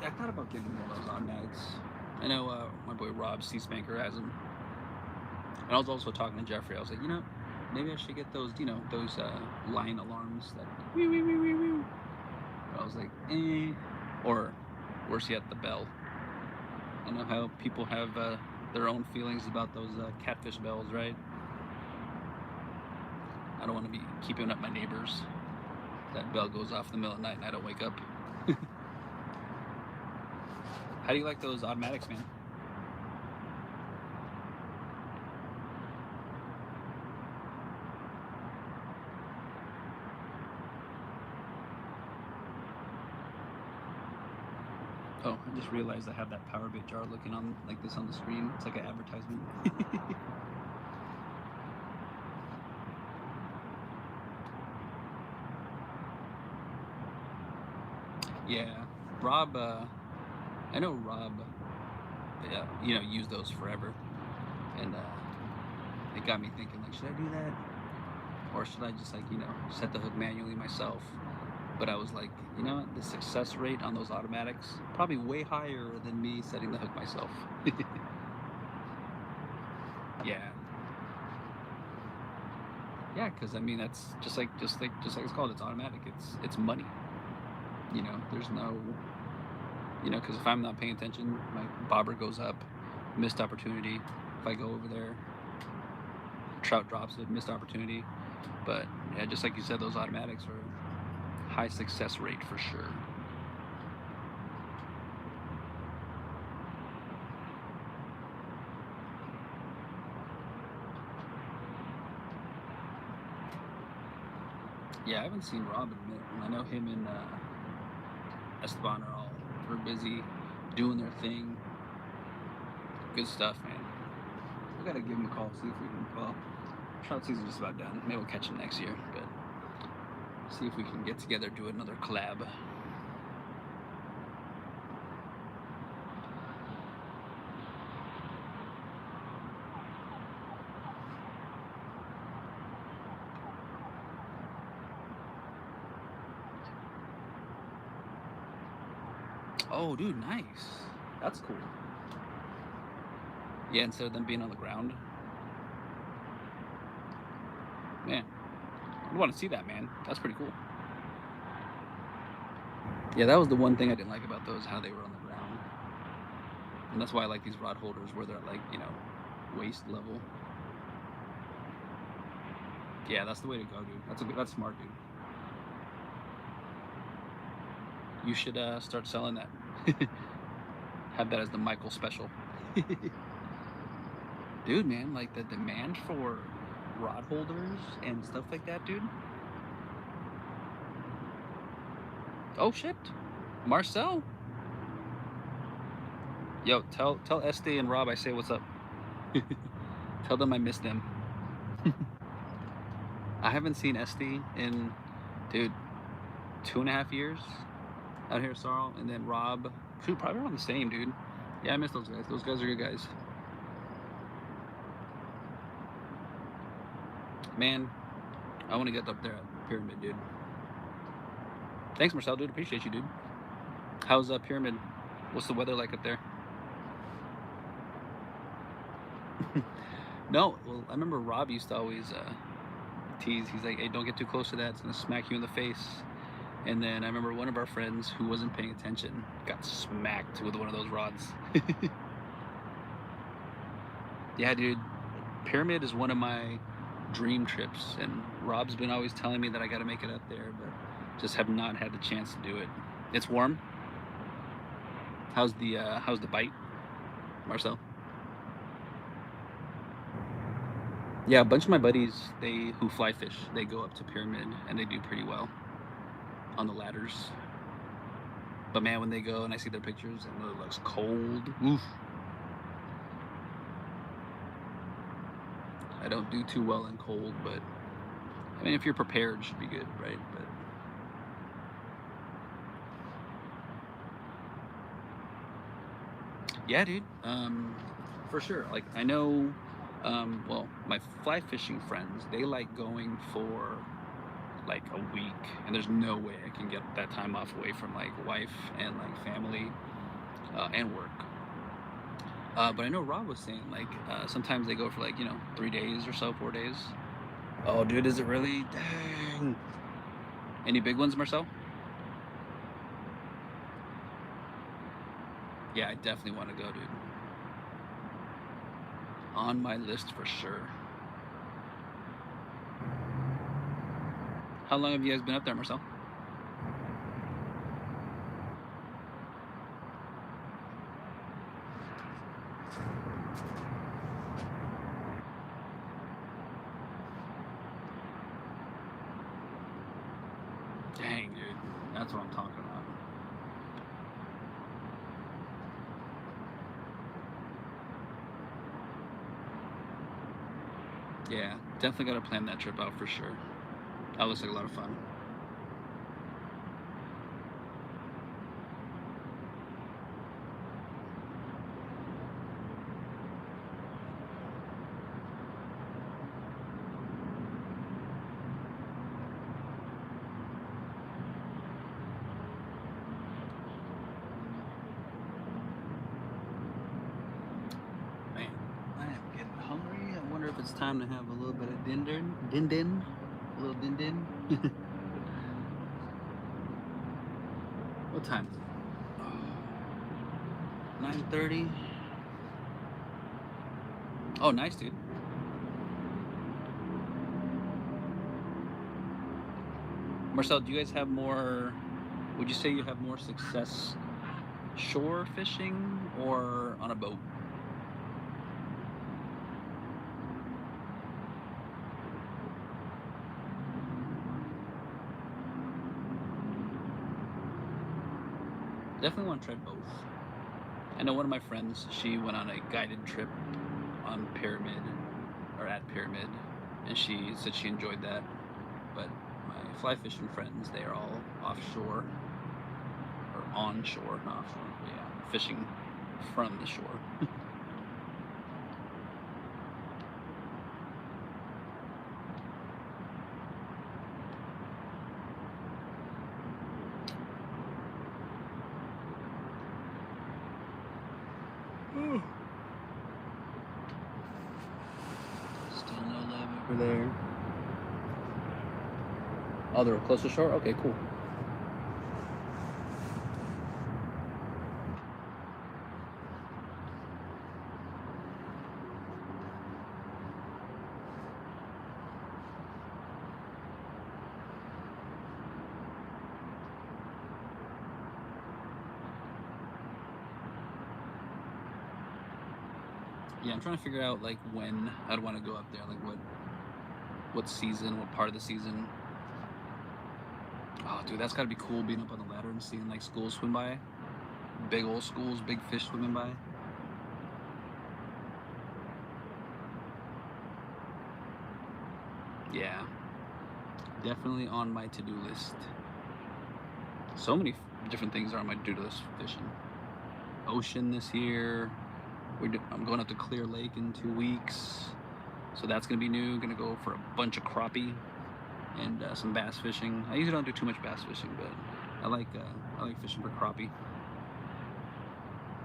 I thought about getting one of those automatics. I know my boy Rob Sea Spanker has them, and I was also talking to Jeffrey. I was like, maybe I should get those. Those line alarms that wee wee wee wee wee. But I was like, eh. Or worse yet, the bell. I know how people have their own feelings about those catfish bells, right? I don't want to be keeping up my neighbors. That bell goes off in the middle of the night and I don't wake up. How do you like those automatics, man? Oh, I just realized I have that power bit jar looking on like this on the screen. It's like an advertisement. Yeah, Rob. I know Rob. Used those forever, and it got me thinking like, should I do that, or should I just set the hook manually myself? But I was like, the success rate on those automatics probably way higher than me setting the hook myself. Yeah, yeah, because I mean that's just like it's called. It's automatic. It's money. There's no, because if I'm not paying attention, my bobber goes up, missed opportunity. If I go over there, trout drops it, missed opportunity. But yeah, just like you said, those automatics are high success rate for sure. Yeah, I haven't seen Rob in a minute. I know him and Esteban are all busy doing their thing. Good stuff, man. We gotta give him a call, see if we can. Well, trout season's just about done. Maybe we'll catch him next year, but see if we can get together, do another collab. Oh, dude, nice. That's cool. Yeah, instead of them being on the ground. Man, I want to see that, man. That's pretty cool. Yeah, that was the one thing I didn't like about those, how they were on the ground. And that's why I like these rod holders where they're at like, waist level. Yeah, that's the way to go, dude. That's smart, dude. You should start selling that. Have that as the Michael special. Dude, man, like the demand for rod holders and stuff like that, dude. Oh shit. Marcel. Yo, tell Este and Rob I say what's up. Tell them I miss them. I haven't seen Este in, dude, 2.5 years out here, Sarl, and then Rob. Shoot, probably around the same, dude. Yeah, I miss those guys. Those guys are good guys. Man, I want to get up there at Pyramid, dude. Thanks, Marcel, dude. Appreciate you, dude. How's Pyramid? What's the weather like up there? No, well, I remember Rob used to always tease. He's like, "Hey, don't get too close to that. It's gonna smack you in the face." And then I remember one of our friends who wasn't paying attention got smacked with one of those rods. Yeah, dude. Pyramid is one of my dream trips, and Rob's been always telling me that I got to make it up there, but just have not had the chance to do it. It's warm. How's the bite, Marcel? Yeah, a bunch of my buddies who fly fish, they go up to Pyramid and they do pretty well on the ladders. But man, when they go and I see their pictures and it looks cold, oof. I don't do too well in cold, but I mean, if you're prepared, it should be good, right? But yeah, dude, for sure. Like I know, well, my fly fishing friends, they like going for like a week, and there's no way I can get that time off away from like wife and like family and work. But I know Rob was saying like sometimes they go for like 3 days or so, 4 days. Oh, dude, is it really? Dang. Any big ones, Marcel? Yeah, I definitely want to go, dude. On my list for sure. How long have you guys been up there, Marcel? Dang, dude. That's what I'm talking about. Yeah, definitely got to plan that trip out for sure. That looks like a lot of fun. Man, I am getting hungry. I wonder if it's time to have a little bit of din, a little din. What time is it? 9:30. Oh, nice, dude. Marcel, do you guys have more? Would you say you have more success shore fishing or on a boat? Definitely want to try both. I know one of my friends, she went on a guided trip on Pyramid or at Pyramid, and she said she enjoyed that. But my fly fishing friends, they are all offshore or onshore, not offshore, but yeah, fishing from the shore. Still no love over there. Oh, they're close to shore? Okay, cool. Yeah, I'm trying to figure out like when I'd want to go up there, like what season, what part of the season. Oh, dude, that's gotta be cool being up on the ladder and seeing like schools swim by. Big old schools, big fish swimming by. Yeah, definitely on my to-do list. So many different things are on my to-do list fishing. Ocean this year. I'm going up to Clear Lake in 2 weeks. So that's gonna be new. Gonna go for a bunch of crappie and some bass fishing. I usually don't do too much bass fishing, but I like fishing for crappie.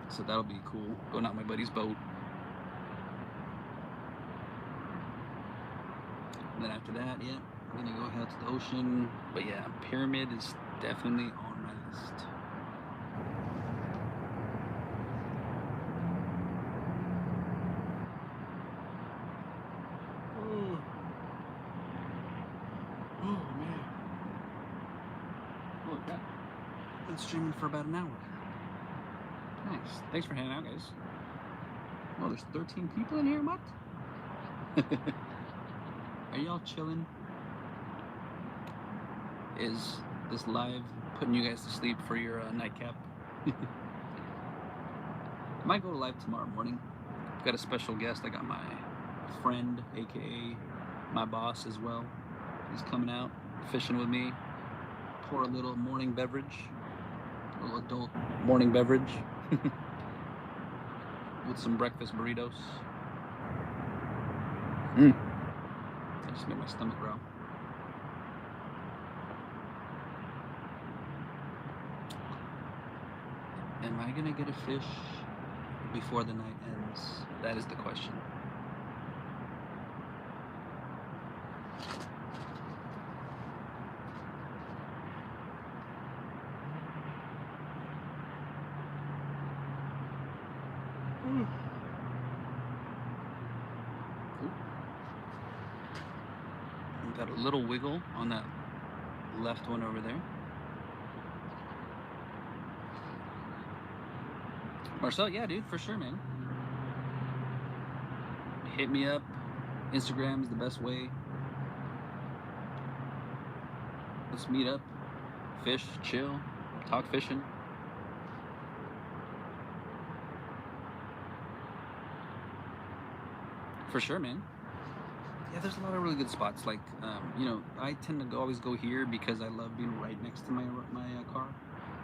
So that'll be cool. Going out my buddy's boat. And then after that, yeah, I'm gonna go out to the ocean. But yeah, Pyramid is definitely on my list. Oh man. Holy crap. Been streaming for about an hour. Nice. Thanks for hanging out, guys. Oh, there's 13 people in here? What? Are y'all chilling? Is this live putting you guys to sleep for your nightcap? I might go live tomorrow morning. I've got a special guest. I got my friend, aka my boss as well. He's coming out, fishing with me. Pour a little morning beverage, a little adult morning beverage with some breakfast burritos. That just made my stomach growl. Am I gonna get a fish before the night ends? That is the question. Got a little wiggle on that left one over there. Marcel, yeah, dude, for sure, man. Hit me up. Instagram is the best way. Let's meet up, fish, chill, talk fishing. For sure, man. Yeah, there's a lot of really good spots. Like, you know, I tend to always go here because I love being right next to my car.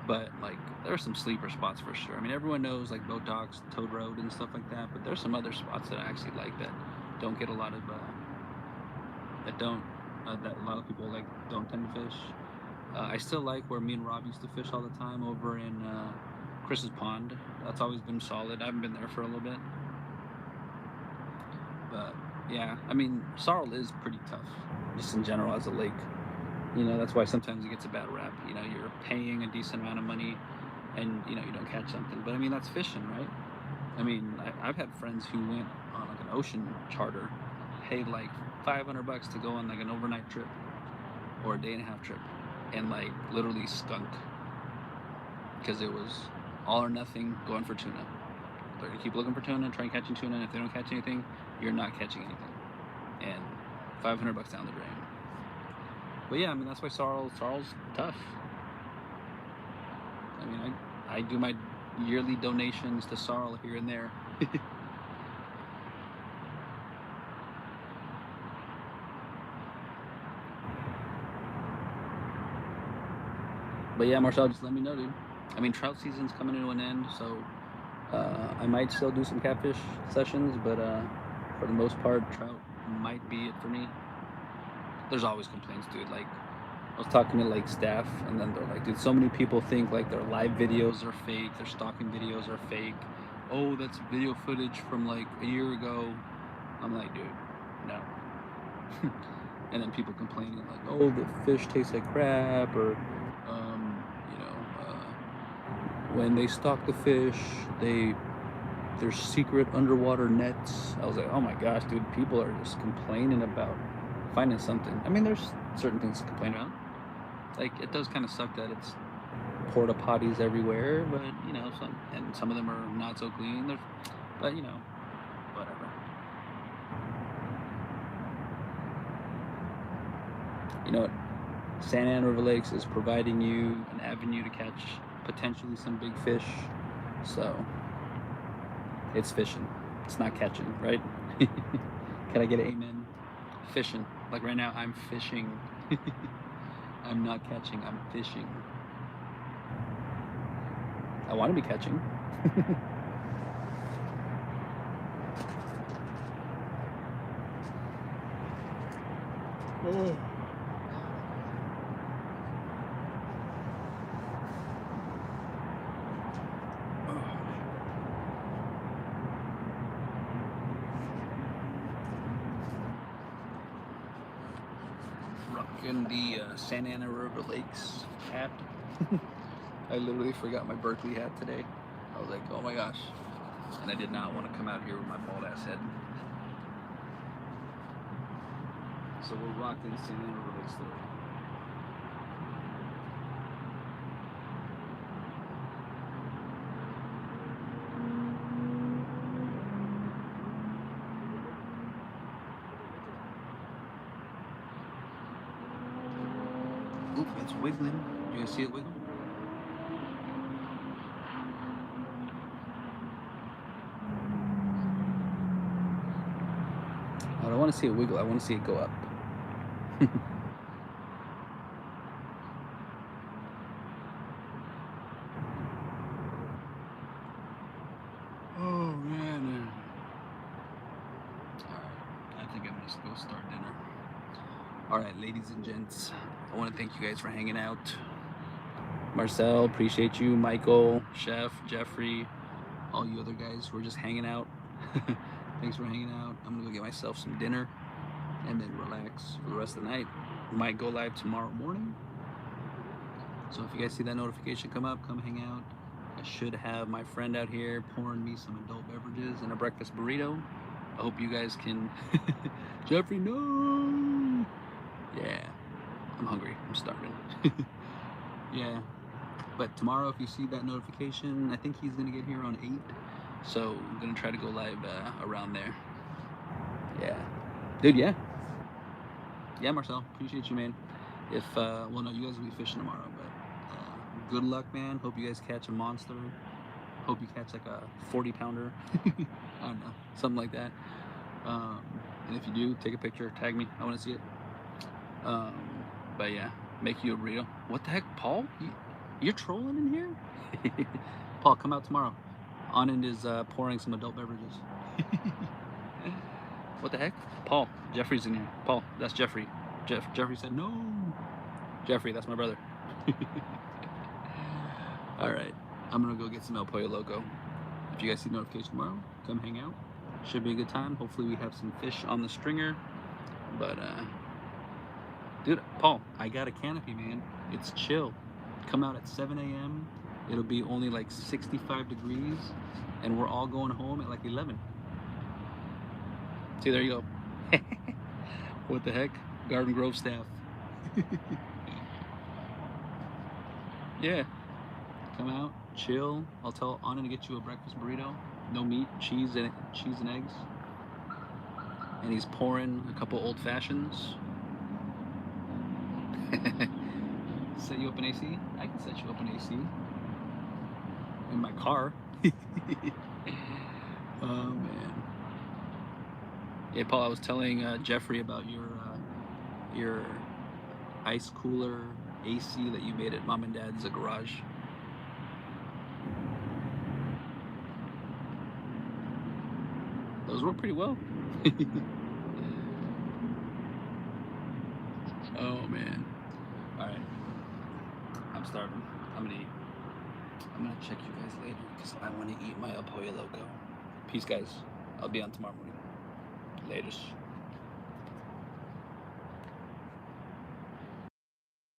But like, there are some sleeper spots for sure. I mean, everyone knows like Boat Docks, Toad Road, and stuff like that. But there's some other spots that I actually like that don't get a lot of that a lot of people like don't tend to fish. I still like where me and Rob used to fish all the time over in Chris's Pond. That's always been solid. I haven't been there for a little bit. But yeah, I mean, Sorrel is pretty tough, just in general as a lake. You know, that's why sometimes it gets a bad rap. You know, you're paying a decent amount of money and, you know, you don't catch something. But I mean, that's fishing, right? I mean, I've had friends who went on like an ocean charter, paid like $500 to go on like an overnight trip or a day and a half trip, and like literally skunk because it was all or nothing going for tuna. They're gonna keep looking for tuna, trying catching tuna, and if they don't catch anything, you're not catching anything. And $500 down the drain. But yeah, I mean, that's why Sorrel's tough. I mean, I do my yearly donations to Sorrel here and there. But yeah, Marcel, just let me know, dude. I mean, trout season's coming to an end, so I might still do some catfish sessions, but for the most part, trout might be it for me. There's always complaints, dude. Like, I was talking to like staff, and then they're like, dude, so many people think like their live videos are fake, their stalking videos are fake. Oh, that's video footage from like a year ago. I'm like, dude, no. And then people complaining like, oh, the fish tastes like crap, or you know, when they stalk the fish, there's secret underwater nets. I was like, oh my gosh, dude, people are just complaining about finding something. I mean, there's certain things to complain about. Like, it does kind of suck that it's porta potties everywhere, but you know, some of them are not so clean. But you know, whatever. You know what? Santa Ana River Lakes is providing you an avenue to catch potentially some big fish. So it's fishing. It's not catching, right? Can I get an amen? Fishing. Like right now, I'm fishing. I'm not catching, I'm fishing. I want to be catching. Rocking the Santa Ana River Lakes hat. I literally forgot my Berkeley hat today. I was like, oh my gosh. And I did not want to come out here with my bald ass head. So we're rocking Santa Ana River Lakes today. Oop, it's wiggling. You guys see it wiggle? I don't want to see it wiggle. I want to see it go up. Oh man. Alright, I think I'm just gonna go start dinner. Alright, ladies and gents, I want to thank you guys for hanging out. Marcel, appreciate you. Michael, Chef, Jeffrey, all you other guys who are just hanging out. Thanks for hanging out. I'm gonna go get myself some dinner and then relax for the rest of the night. Might go live tomorrow morning. So if you guys see that notification come up, come hang out. I should have my friend out here pouring me some adult beverages and a breakfast burrito. I hope you guys can. Jeffrey, no! Yeah, I'm hungry. I'm starving. Yeah, but tomorrow if you see that notification, I think he's gonna get here on 8. So I'm gonna try to go live around there. Yeah, dude. Yeah, Marcel. Appreciate you, man. If well, no, you guys will be fishing tomorrow, but good luck, man. Hope you guys catch a monster. Hope you catch like a 40-pounder. I don't know, something like that. And if you do, take a picture, tag me. I want to see it. But yeah, make you a burrito. What the heck, Paul? You're trolling in here? Paul, come out tomorrow. Anand is pouring some adult beverages. What the heck? Paul, Jeffrey's in here. Paul, that's Jeffrey. Jeffrey said no. Jeffrey, that's my brother. Alright, I'm gonna go get some El Pollo Loco. If you guys see notification tomorrow, come hang out. Should be a good time. Hopefully we have some fish on the stringer. But dude, Paul, I got a canopy, man. It's chill. Come out at 7 a.m. It'll be only like 65 degrees, and we're all going home at like 11. See, there you go. What the heck? Garden Grove staff. Yeah. Come out, chill. I'll tell Anna to get you a breakfast burrito. No meat, cheese and eggs. And he's pouring a couple old fashions. Set you up an AC? I can set you up an AC. In my car. Oh man. Yeah, Paul, I was telling Jeffrey about your ice cooler AC that you made at Mom and Dad's garage. Those work pretty well. Oh man. Alright. I'm starving. I'm gonna eat. I'm gonna check you guys later because I want to eat my El Pollo Loco. Peace, guys. I'll be on tomorrow morning. Laters.